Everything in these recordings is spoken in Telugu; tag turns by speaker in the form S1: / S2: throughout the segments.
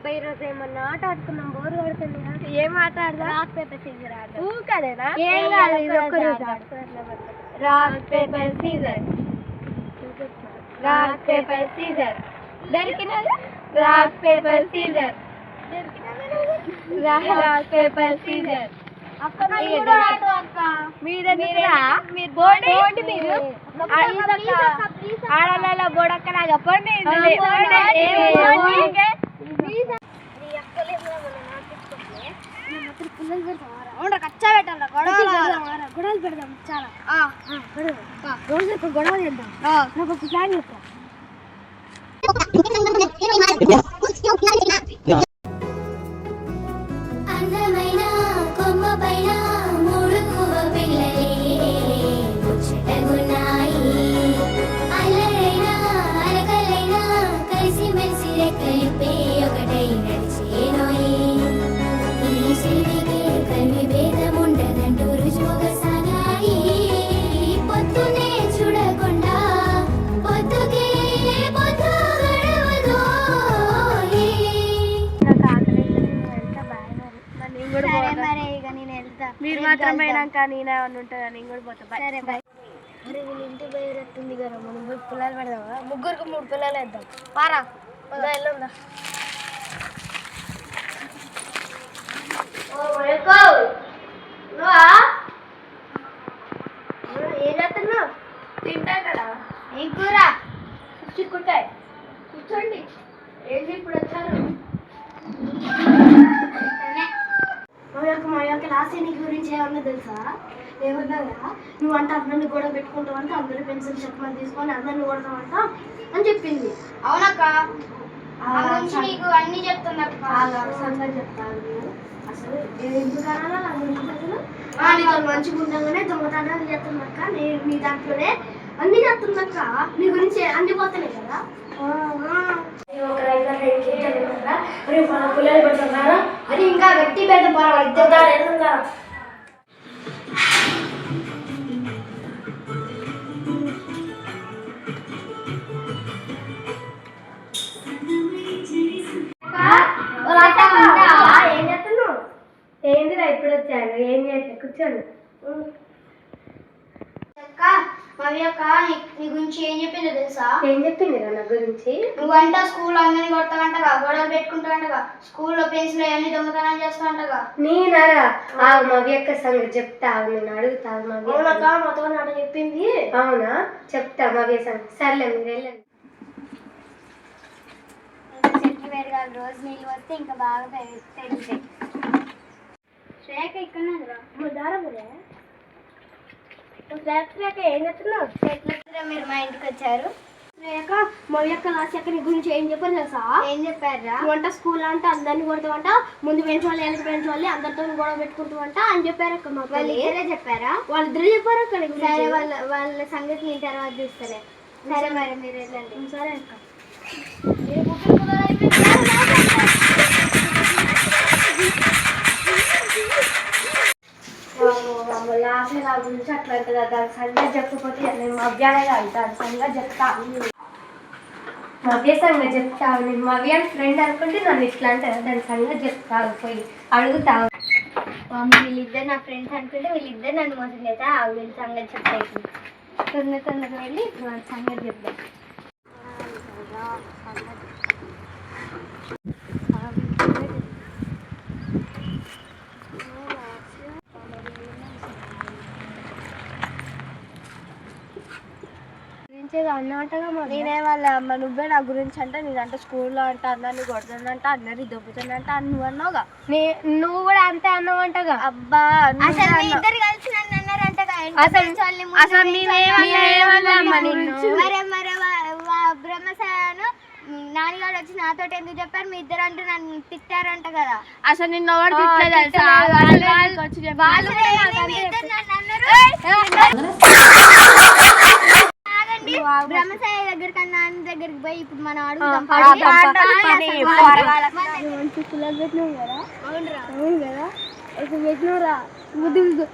S1: అబ్బాయి రోజు ఏమన్నా ఆట ఆడుకున్నాం, బోరు కొడుతుంది.
S2: ఏం ఆట ఆడదా?
S1: రాక్ పేపర్ సీజర్ ఆడదాం.
S2: ఊకదేనా?
S1: ఏం కాదు, ఇది ఒక్క రోజు
S2: rock paper scissor, rock paper scissor.
S1: దొరికినది
S2: rock paper scissor, rock paper scissor. ఆడలలో బోడక్కలాగా పండి
S1: కచ్చా పెట్టాలి, గొడవలు పెడదాం. చాలా రోజు ఒక గొడవ చేద్దాం. నాకు ఒక ప్లాన్ చెప్తా.
S3: అందమైన కొమ్మ పైన మూడు పువ్వ పిల్లలే ముచ్చటగున్నాయి. అల్లరైన అలకలైన కలిసి మెలిసి రెక్కలిప్పే ఒకటై నడిచేనోయి. ఈ శిల్పికి కల్వి భేదముండదంటూ రుజువుగా సాగాయి. పొద్దునే చూడకుండా పొద్దుకే పొద్దు గడవదోయి.
S2: మీరు మాత్రం పోయినాక నేనే ఉంటుందా? నేను కూడా పోతా.
S1: సరే బాయ్. అరే వీళ్ళు ఇంటికి పోయేటట్టుంది కదా, మనం పోయి పిల్లలు పెడదామా? ముగ్గురికి 3 పిల్లలు వేద్దాం. పారా వెళ్ళందా. ఏం చేస్తున్నావు?
S2: తింటా కదా.
S1: ఏం కూర?
S2: చిక్కుతాయి. కూర్చోండి. ఏంటి ఇప్పుడు వచ్చారు?
S1: మా యొక్క లాస్ట్ నీ గురించి ఏమన్నా తెలుసా? ఏమన్నా నువ్వు అంటే అందరిని గొడవ పెట్టుకుంటావు అంటే అందరూ పెన్సిల్ చెప్పమని తీసుకొని అందరిని కొడతావంట అని చెప్పింది.
S3: అవునక్క, నీకు అన్ని చెప్తున్నక్క.
S1: సంగతి చెప్తాను. అసలు ఎందుకు అనాలా నా గురించి? అసలు నీతో మంచిగా ఉండగానే దొంగతనాలు చేస్తున్నక్క, నేను నీ దాంట్లోనే అన్ని చేస్తున్నక్క. నీ గురించి అన్ని పోతున్నాయి కదా. ఒక రైతులు రేపు మన పిల్లలు పెడుతున్నారా? అది ఇంకా గట్టి పెద్ద పర్వాలేదు. ఏం చేస్తున్నావు?
S2: ఏంటిదా ఇప్పుడు వచ్చాను? ఏం చేస్తా? కూర్చోండి.
S3: మవి అక్క నీ గురించి ఏం చెప్పిందో తెలుసా?
S2: ఏం చెప్పింది నా గురించి?
S3: నువ్వంట స్కూల్ అందరినీ కొడతావంటగా, గొడవలు పెట్టుకుంటావంటగా, స్కూల్లో పెన్సిల్ అన్ని దొంగతనాలు చేస్తావంటగా.
S2: నేనరా? మా యొక్క సంగతి చెప్తా, నేను అడుగుతాను.
S1: మాతో నాట చెప్పింది.
S2: అవునా? చెప్తా మా సంగతి. సర్లే మీరు వెళ్ళండి.
S3: చెట్లు పెరగాలి, రోజు నీళ్ళు వస్తే ఇంకా బాగా పెరుగుతాయి. శ్రేయక ఇక్కడ
S1: ఏం చెప్తున్నావు?
S3: మీరు మా ఇంటికి వచ్చారు.
S1: శ్రేయక మా యొక్క లాస్ట్ నీ గురించి ఏం చెప్పారు తెలుసా?
S3: ఏం చెప్పారా?
S1: నువ్వంట స్కూల్ అంటే అందరినీ కొడతావంట, ముందు పెంచాలి వెనక పెంచాలి, అందరితో గొడవ పెట్టుకుంటావంట అని చెప్పారక్క. మా
S3: వాళ్ళిద్దరే చెప్పారా?
S1: వాళ్ళిద్దరే చెప్పారు అక్క.
S3: సరే, వాళ్ళ సంగతి నేను తర్వాత చూస్తారే. సరే మరి మీరు వెళ్ళండి.
S1: సరే అక్క.
S2: నా గురించి అట్లా అంటుందా? దాని సంగతి చెప్పకపోతే నేను మవ్యానే కాదు, దాని సంగతి చెప్తా. మవ్య సంగతి చెప్తావు. నేను మవ్య ఫ్రెండ్ అనుకుంటే నన్ను ఇట్లా అంటారు. దాని సంగతి చెప్తావు, పోయి అడుగుతావు.
S3: వీళ్ళిద్దరు నా ఫ్రెండ్స్ అనుకుంటే వీళ్ళిద్దరు నన్ను మోసం చేస్తా. వీళ్ళ సంగతి చెప్తాయి. తొందరగా వెళ్ళి వాళ్ళ సంగతి చెప్తాం.
S1: అన్నట్టుగా నేనే వాళ్ళ అమ్మ. నువ్వే నా గురించి అంటే నేనంటే స్కూల్లో అంటే అందరినీ కొడుతుందంట, అందరినీ దొబ్బుతుందంట నువ్వు అన్నావుగా.
S2: నువ్వు కూడా అంతే అన్నావంటగా.
S1: అబ్బా
S3: ఇద్దరు కలిసి నన్ను అన్నారంటగా. బ్రహ్మసాను నాన్నగారు వచ్చి నాతో ఎందుకు చెప్పారు? మీ ఇద్దరు అంటూ నన్ను తిట్టారంట కదా.
S2: అసలు నిన్న
S3: బ్రహ్మసాయి దగ్గరికి నాన్న దగ్గరికి పోయి ఇప్పుడు మనం అడుగుదాం.
S1: అవును కదా, పెట్టినరా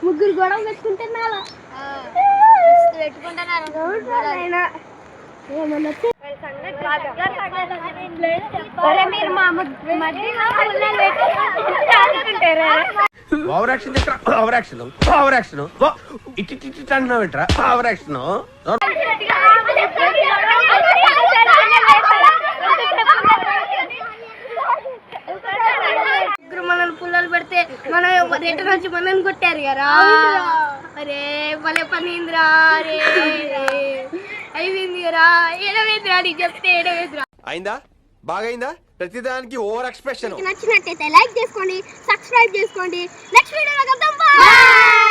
S1: ముగ్గురు గొడవ పెట్టుకుంటున్నా
S3: పెట్టుకుంటున్నారు. మీరు మా మధ్యలో పుల్లలు పెట్టుకుంటారా?
S4: Over action over action over action ఇటు ఇటు అంటున్నావు ఏంట్రా ఓవర్ యాక్షన్
S1: మనల్ని పుల్లలు పెడితే మన రిటర్న్ వచ్చి మనల్ని కొట్టారు కదా. అరే భలే పనిందిరా. అరే అయిపోయింది కదా. ఏడవేదిరా నీకు చెప్తే ఏడవేదిరా.
S4: అయిందా బాగైందా ప్రతిదానికి ఓవర్ ఎక్స్ప్రెషన్
S1: నచ్చినట్టయితే లైక్ చేసుకోండి, సబ్స్క్రైబ్ చేసుకోండి. నెక్స్ట్ వీడియోలో కలుద్దాం.